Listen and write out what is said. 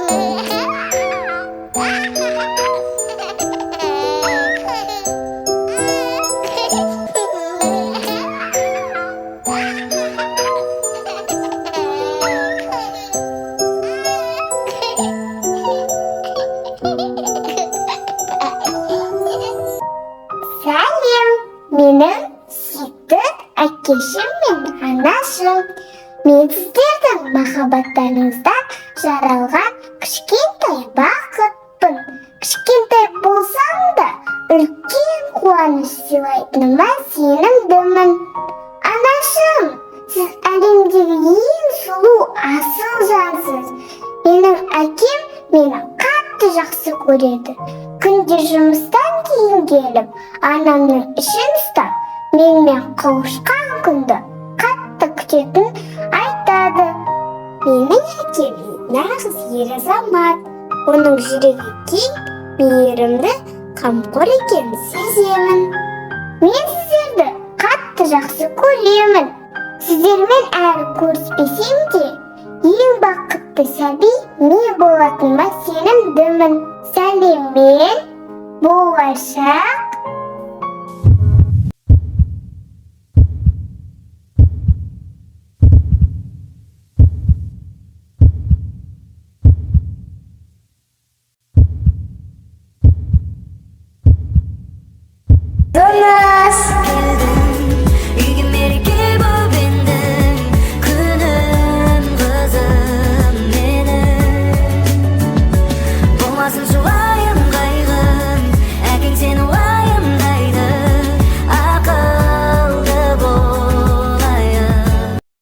Сәлем, менің сүйікті әкешім мен анашым. Мен сіздердің махаббаттарыңыздан жаралған кішкентай бақытпын. Кішкентай болсам да, үлкен қуаныш сыйлайтыныма сенімдімін. Анашым, сіз әлемдегі ең сұлу асыл жансыз. Менің әкем мені қатты жақсы көреді. Күнде жұмыстан кейін келіп, анамның ішін ұстап, менімен қауышқан күнді қатты күтетін айтады. Менің әкем нағыз ер азамат. Оның жүрегі кең, мейірімді, қамқор екенін сеземін. Мен сіздерді қатты жақсы көремін. Сіздермен әлі көріспесем де, ең бақытты сәби мен болатыныма сенімдімін. Сәлеммен, болашақ